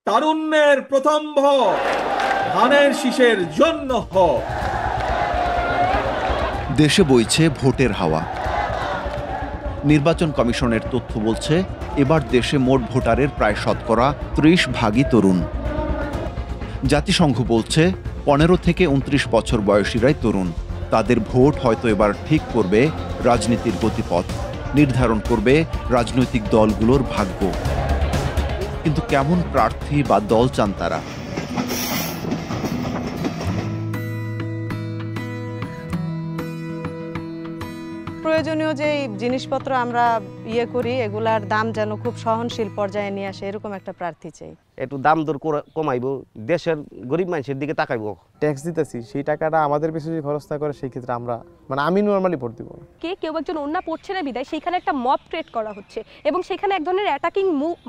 তারুণ্যের প্রথম ভোট ধানের শীষের জন্য হোক। দেশে বইছে ভোটের হাওয়া। নির্বাচন কমিশনের তথ্য বলছে এবার দেশে মোট ভোটারের প্রায় শতকরা ৩০% তরুণ। জাতিসংঘ বলছে ১৫ থেকে ২৯ বছর বয়সীরাই তরুণ। তাদের ভোট হয়তো এবার ঠিক করবে রাজনীতির গতিপথ, নির্ধারণ করবে রাজনৈতিক দলগুলোর ভাগ্য। কিন্তু কেমন প্রার্থী বা দল চান তারা? প্রয়োজনীয় যে জিনিসপত্র আমরা করি এগুলার দাম যেন খুব সহনশীল পর্যায়ে নিয়ে আসে, এরকম একটা প্রার্থী চাই। একটু দাম দর কমাইবো, দেশের গরিব মানুষের দিকে তাকাইবো। ট্যাক্স দিতেছি, সেই টাকাটা আমাদের পিছনে যদি খরচ না করে সেই ক্ষেত্রে আমি নর্মালি ভোট দিব। কেউ একজন ওন্না পড়ছে না বিদায় সেইখানে একটা মব ক্রিয়েট করা হচ্ছে এবং সেখানে এক ধরনের অ্যাটাকিং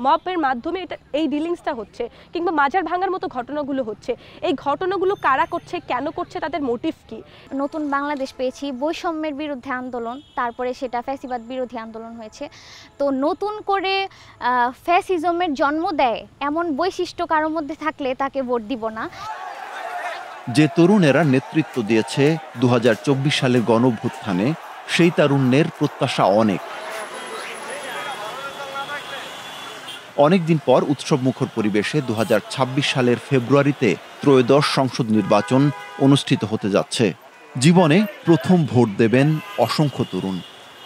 মবের মাধ্যমে এই ডিলিংসটা হচ্ছে কিংবা মাজার ভাঙার মতো ঘটনাগুলো হচ্ছে। এই ঘটনাগুলো কারা করছে, কেন করছে, তাদের মোটিভ কি? নতুন বাংলাদেশ পেয়েছি, বৈষম্যের বিরুদ্ধে আন্দোলন, তারপরে সেটা ফ্যাসিবাদ বিরোধী আন্দোলন হয়েছে। তো নতুন করে ফ্যাসিজমের জন্ম দেয় এমন বৈশিষ্ট্য কারোর মধ্যে থাকলে তাকে ভোট দিব না। যে তরুণেরা নেতৃত্ব দিয়েছে ২০২৪ সালের গণঅভ্যুত্থানে, সেই তারুণ্যের প্রত্যাশা অনেকদিন পর উৎসবমুখর পরিবেশে ২০২৬ সালের ফেব্রুয়ারিতে ত্রয়োদশ সংসদ নির্বাচন অনুষ্ঠিত হতে যাচ্ছে। জীবনে প্রথম ভোট দেবেন অসংখ্য তরুণ,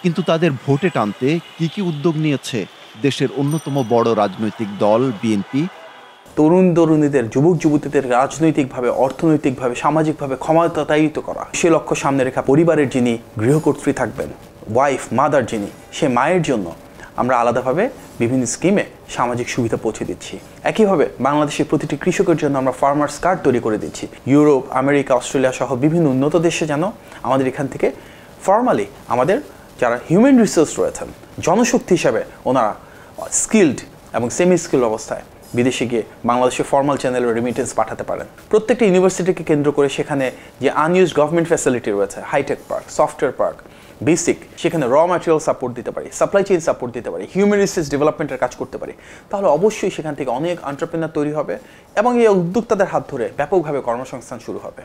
কিন্তু তাদের ভোটে টানতে কি উদ্যোগ নিয়েছে দেশের অন্যতম বড় রাজনৈতিক দল বিএনপি? তরুণীদের, যুবক যুবতীদের রাজনৈতিকভাবে, অর্থনৈতিকভাবে, সামাজিকভাবে ক্ষমতায়িত করা, সে লক্ষ্য সামনে রেখা পরিবারের যিনি গৃহকর্ত্রী থাকবেন, ওয়াইফ, মাদার যিনি, সে মায়ের জন্য আমরা আলাদাভাবে বিভিন্ন স্কিমে সামাজিক সুবিধা পৌঁছে দিচ্ছি। একইভাবে বাংলাদেশের প্রতিটি কৃষকের জন্য আমরা ফার্মার্স কার্ড তৈরি করে দিচ্ছি। ইউরোপ, আমেরিকা, অস্ট্রেলিয়া সহ বিভিন্ন উন্নত দেশে যেন আমাদের এখান থেকে ফর্মালি আমাদের যারা হিউম্যান রিসোর্স রয়েছেন, জনশক্তি হিসাবে ওনারা স্কিল্ড এবং সেমি স্কিল্ড অবস্থায় বিদেশে গিয়ে বাংলাদেশে ফর্মাল চ্যানেলে রেমিটেন্স পাঠাতে পারেন। প্রত্যেকটা ইউনিভার্সিটিকে কেন্দ্র করে সেখানে যে আনইউজড গভর্নমেন্ট ফ্যাসিলিটি রয়েছে, hi tech park, software park, basic, সেখানে র ম্যাটেরিয়াল সাপোর্ট দিতে পারি, সাপ্লাই চেইন সাপোর্ট দিতে পারি, হিউম্যান রিসোর্স ডেভেলপমেন্টের কাজ করতে পারি, তাহলে অবশ্যই সেখান থেকে অনেক এন্টারপ্রেনার তৈরি হবে এবং এই উদ্যোক্তাদের হাত ধরে ব্যাপকভাবে কর্মসংস্থান শুরু হবে।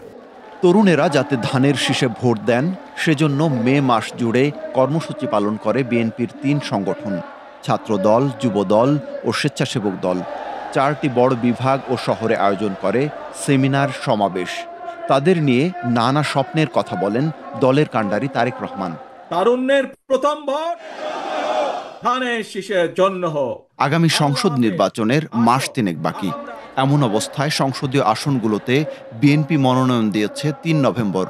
তরুণেরা যাতে ধানের শীষে ভোট দেন, সেজন্য মে মাস জুড়ে কর্মসূচি পালন করে বিএনপির ৩ সংগঠন, ছাত্রদল, যুবদল ও স্বেচ্ছাসেবক দল। 4টি বড় বিভাগ ও শহরে আয়োজন করে সেমিনার, সমাবেশ। তাদের নিয়ে নানা স্বপ্নের কথা বলেন দলের কাণ্ডারি তারেক রহমান। তারুণ্যের প্রথম ভোট ধানের শীষের জন্য হোক। আগামী সংসদ নির্বাচনের মাস 3 বাকি। এমন অবস্থায় সংসদীয় আসনগুলোতে বিএনপি মনোনয়ন দিয়েছে 3 নভেম্বর।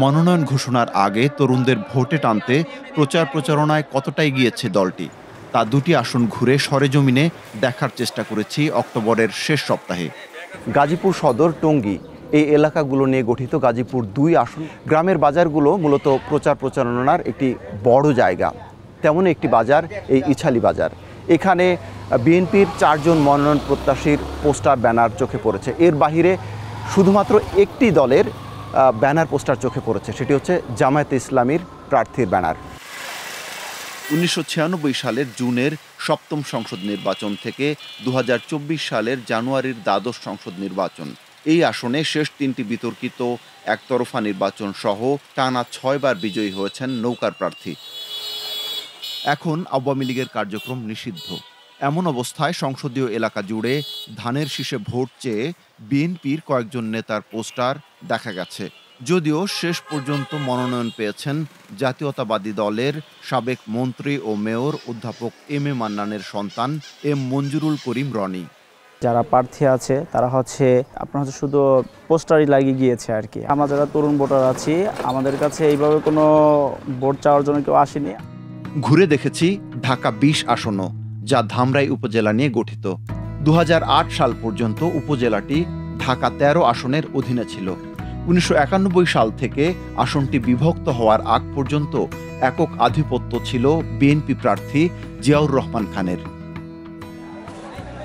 মনোনয়ন ঘোষণার আগে তরুণদের ভোটে টানতে প্রচারণায় কতটাই গিয়েছে দলটি, তা 2টি আসন ঘুরে সরেজমিনে দেখার চেষ্টা করেছি অক্টোবরের শেষ সপ্তাহে। গাজীপুর সদর, টঙ্গী এই এলাকাগুলো নিয়ে গঠিত গাজীপুর 2 আসন। গ্রামের বাজারগুলো মূলত প্রচারণার একটি বড় জায়গা। তেমন একটি বাজার এই ইছালি বাজার। এখানে বিএনপির 4 জন মনোনয়ন প্রত্যাশীর পোস্টার, ব্যানার চোখে পড়েছে। এর বাহিরে শুধুমাত্র একটি দলের ব্যানার, পোস্টার চোখে পড়েছে, সেটি হচ্ছে জামায়াতে ইসলামীর প্রার্থীর ব্যানার। 1996 সালের জুনের 7ম সংসদ নির্বাচন থেকে 2024 সালের জানুয়ারির দ্বাদশ সংসদ নির্বাচন, এই আসনে শেষ 3টি বিতর্কিত একতরফা নির্বাচন সহ টানা 6 বার বিজয়ী হয়েছেন নৌকার প্রার্থী। এখন আওয়ামী লীগের কার্যক্রম নিষিদ্ধ। এমন অবস্থায় সংসদীয় এলাকা জুড়ে ধানের শীষে ভোট চেয়ে বিএনপির কয়েকজন নেতার পোস্টার দেখা গেছে। যদিও শেষ পর্যন্ত মনোনয়ন পেয়েছেন জাতীয়তাবাদী দলের সাবেক মন্ত্রী ও মেয়র অধ্যাপক এম এ মান্নানের সন্তান এম মঞ্জুরুল করিম রনি। যারা প্রার্থী আছে তারা আপনার শুধু পোস্টারই লাগিয়ে গিয়েছে আর কি। আমরা যারা তরুণ ভোটার আছি, আমাদের কাছে এইভাবে কোনো ভোট চাওয়ার জন্য কেউ আসেনি। ঘুরে দেখেছি ঢাকা 20 আসনও, যা ধামরাই উপজেলা নিয়ে গঠিত। 2008 সাল পর্যন্ত উপজেলাটি ঢাকা 13 আসনের অধীনে ছিল। 1991 সাল থেকে আসনটি বিভক্ত হওয়ার আগ পর্যন্ত একক আধিপত্য ছিল বিএনপি প্রার্থী জিয়াউর রহমান খানের।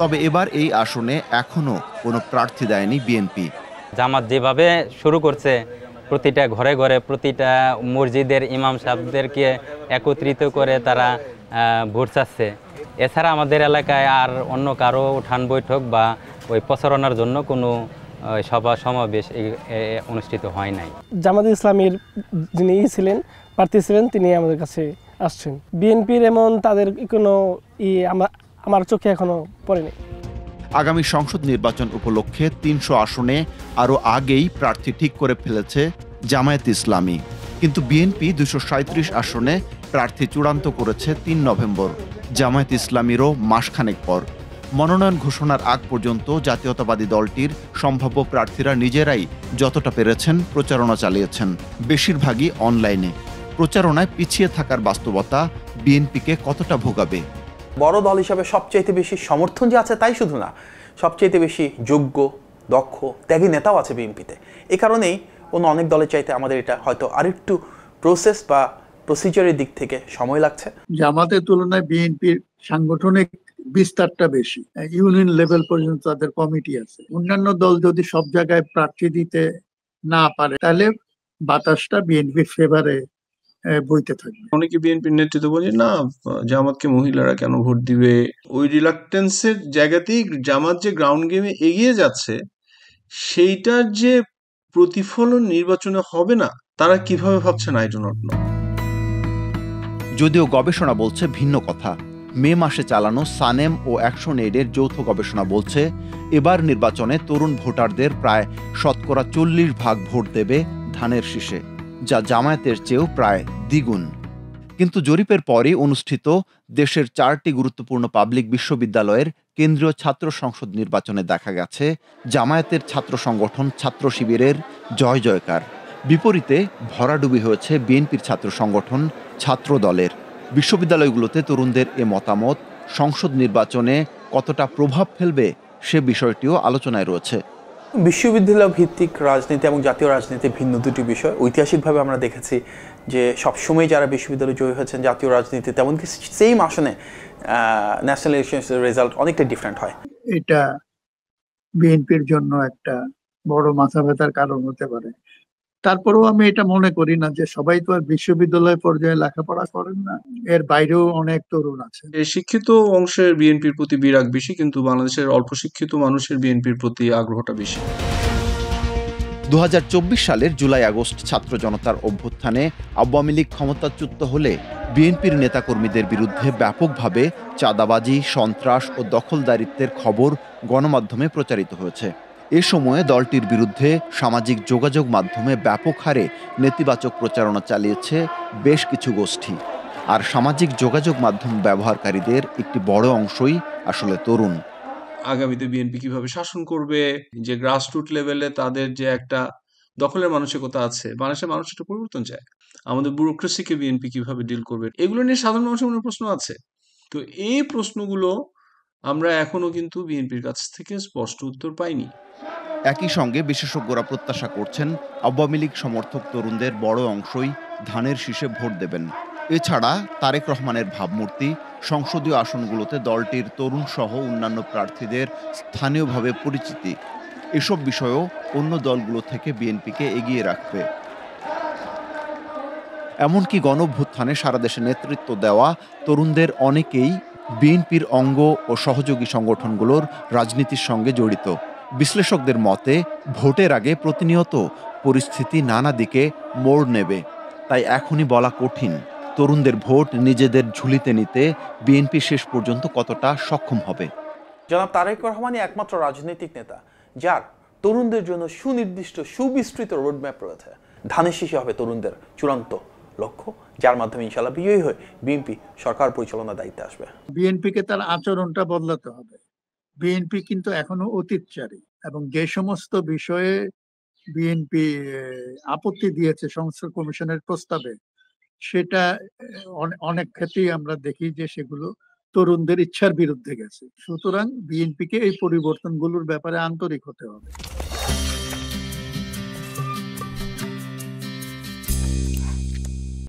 তবে এবার এই আসনে এখনো কোনো প্রার্থী দেয়নি বিএনপি। জামাত যেভাবে শুরু করছে, প্রতিটা ঘরে ঘরে, প্রতিটা মসজিদের ইমাম সাহেবদেরকে একত্রিত করে তারা ভোট চাচ্ছে। এছাড়া আমাদের এলাকায় আর অন্য কারো উঠান বৈঠক বা ওই প্রচারণার জন্য কোনো সভা সমাবেশ অনুষ্ঠিত হয় নাই। জামাত ইসলামীর যিনি ছিলেন, প্রার্থী ছিলেন, তিনি আমাদের কাছে আসছেন। বিএনপির এমন তাদের কোনো আমার চোখে এখনো পড়েনি। আগামী সংসদ নির্বাচন উপলক্ষে 300 আসনে আরও আগেই প্রার্থী ঠিক করে ফেলেছে জামায়াত ইসলামী, কিন্তু বিএনপি 237 আসনে প্রার্থী চূড়ান্ত করেছে 3 নভেম্বর, জামায়াত ইসলামীরও মাসখানেক পর। মনোনয়ন ঘোষণার আগ পর্যন্ত জাতীয়তাবাদী দলটির সম্ভাব্য প্রার্থীরা নিজেরাই যতটা পেরেছেন প্রচারণা চালিয়েছেন, বেশিরভাগই অনলাইনে। প্রচারণায় পিছিয়ে থাকার বাস্তবতা বিএনপিকে কতটা ভোগাবে? বড় দল হিসাবে সবচাইতে বেশি সমর্থন যে আছে তাই শুধু না, সবচাইতে বেশি যোগ্য, দক্ষ, ত্যাগী নেতাও আছে বিএনপিতে। এই কারণেই অন্য অনেক দলের চাইতে আমাদের এটা হয়তো আরেকটু প্রসেস বা প্রসিজারের দিক থেকে সময় লাগছে। জামাতের তুলনায় বিএনপির সাংগঠনিক বিস্তারটা বেশি, ইউনিয়ন লেভেল পর্যন্ত তাদের কমিটি আছে। অন্যান্য দল যদি সব জায়গায় প্রার্থী দিতে না পারে তাহলে বাতাসটা বিএনপির ফেভারে বইতে থাকবে। অনেকে বিএনপির নেতৃত্ব বলে না জামাতকে মহিলারা কেন ভোট দিবে, ওই রিলাক্টেন্সের জায়গাতেই জামাত যে গ্রাউন্ড গেমে এগিয়ে যাচ্ছে সেইটার যে প্রতিফলন নির্বাচনে হবে না, তারা কিভাবে ভাবছেন আই ডো নট নো। যদিও গবেষণা বলছে ভিন্ন কথা। মে মাসে চালানো সানেম ও অ্যাকশন এইডের যৌথ গবেষণা বলছে এবার নির্বাচনে তরুণ ভোটারদের প্রায় 40% ভোট দেবে ধানের শীষে, যা জামায়াতের চেয়েও প্রায় দ্বিগুণ। কিন্তু জরিপের পরই অনুষ্ঠিত দেশের 4টি গুরুত্বপূর্ণ পাবলিক বিশ্ববিদ্যালয়ের কেন্দ্রীয় ছাত্র সংসদ নির্বাচনে দেখা গেছে জামায়াতের ছাত্র সংগঠন ছাত্র শিবিরের জয় জয়কার। বিপরীতে ভরাডুবি হয়েছে বিএনপির ছাত্র সংগঠন ছাত্র দলের। বিশ্ববিদ্যালয়গুলোতে তরুণদের এ মতামত সংসদ নির্বাচনে কতটা প্রভাব ফেলবে সে বিষয়টিও আলোচনায় রয়েছে। বিশ্ববিদ্যালয় ভিত্তিক রাজনীতি এবং জাতীয় রাজনীতি ভিন্ন দুটি বিষয়। ঐতিহাসিকভাবে আমরা দেখেছি যে সবসময় যারা বিশ্ববিদ্যালয়ে জয়ী হয়েছেন জাতীয় রাজনীতি, তেমনকি সেম আসনে ন্যাশনাল ইলেকশনের রেজাল্ট অনেকটা ডিফারেন্ট হয়। এটা বিএনপির জন্য একটা বড় মাথা ব্যথার কারণ হতে পারে। তারপরেও আমি এটা মনে করি না যে সবাই তো আর বিশ্ববিদ্যালয় পর্যায়ে লেখাপড়া করেন না, এর বাইরেও অনেক তরুণ আছে। শিক্ষিত অংশের বিএনপির প্রতি বিরাগ বেশি, কিন্তু বাংলাদেশের অল্প শিক্ষিত মানুষের বিএনপির প্রতি আগ্রহটা বেশি। 2024 সালের জুলাই আগস্ট ছাত্র জনতার অভ্যুত্থানে আওয়ামী লীগ ক্ষমতাচ্যুত হলে বিএনপির নেতাকর্মীদের বিরুদ্ধে ব্যাপকভাবে চাঁদাবাজি, সন্ত্রাস ও দখলদারিত্বের খবর গণমাধ্যমে প্রচারিত হয়েছে। এ সময়ে দলটির বিরুদ্ধে সামাজিক যোগাযোগ মাধ্যমে ব্যাপক হারে নেতিবাচক প্রচারণা চালিয়েছে বেশ কিছু গোষ্ঠী। আর সামাজিক যোগাযোগ মাধ্যম ব্যবহারকারীদের একটি বড় অংশই আসলে তরুণ। আগামীতে বিএনপি কিভাবে শাসন করবে, যে গ্রাসরুট লেভেলে তাদের যে একটা দখলের মানসিকতা আছে, বাংলাদেশের মানুষ একটা পরিবর্তন চায়। আমাদের ব্যুরোক্রেসিকে বিএনপি কিভাবে ডিল করবে, এগুলো নিয়ে সাধারণ মানুষের মনে প্রশ্ন আছে। তো এই প্রশ্নগুলো আমরা এখনো কিন্তু বিএনপির কাছ থেকে স্পষ্ট উত্তর পাইনি। একই সঙ্গে বিশেষজ্ঞরা প্রত্যাশা করছেন আওয়ামী লীগ সমর্থক তরুণদের বড় অংশই ধানের শীষে ভোট দেবেন। এছাড়া তারেক রহমানের ভাবমূর্তি সংসদীয় আসনগুলোতে দলটির তরুণ সহ অন্যান্য প্রার্থীদের স্থানীয়ভাবে পরিচিতি, এসব বিষয়েও অন্য দলগুলো থেকে বিএনপিকে এগিয়ে রাখবে। এমনকি গণঅভ্যুত্থানে সারা দেশে নেতৃত্ব দেওয়া তরুণদের অনেকেই বিএনপির অঙ্গ ও সহযোগী সংগঠনগুলোর রাজনীতির সঙ্গে জড়িত। বিশ্লেষকদের মতে ভোটের আগে প্রতিনিয়ত পরিস্থিতি নানা দিকে মোড় নেবে, তাই এখনই বলা কঠিন তরুণদের ভোট নিজেদের ঝুলিতে নিতে বিএনপি শেষ পর্যন্ত কতটা সক্ষম হবে। জনাব তারেক রহমানই একমাত্র রাজনৈতিক নেতা যার তরুণদের জন্য সুনির্দিষ্ট সুবিস্তৃত রোডম্যাপ রয়েছে। ধানের শীষে হবে তরুণদের চূড়ান্ত লক্ষ্য, যার মাধ্যমে ইনশাআল্লাহ বিজয়ী হয়ে বিএনপি সরকার পরিচালনার দায়িত্বে আসবে। বিএনপিকে তার আচরণটা বদলাতে হবে। বিএনপি কিন্তু এখনো অতীতচারী, এবং যে সমস্ত বিষয়ে বিএনপি আপত্তি দিয়েছে সংস্কার কমিশনের প্রস্তাবে, সেটা অনেক ক্ষেত্রেই আমরা দেখি যে সেগুলো তরুণদের ইচ্ছার বিরুদ্ধে গেছে। সুতরাং বিএনপিকে এই পরিবর্তনগুলোর ব্যাপারে আন্তরিক হতে হবে।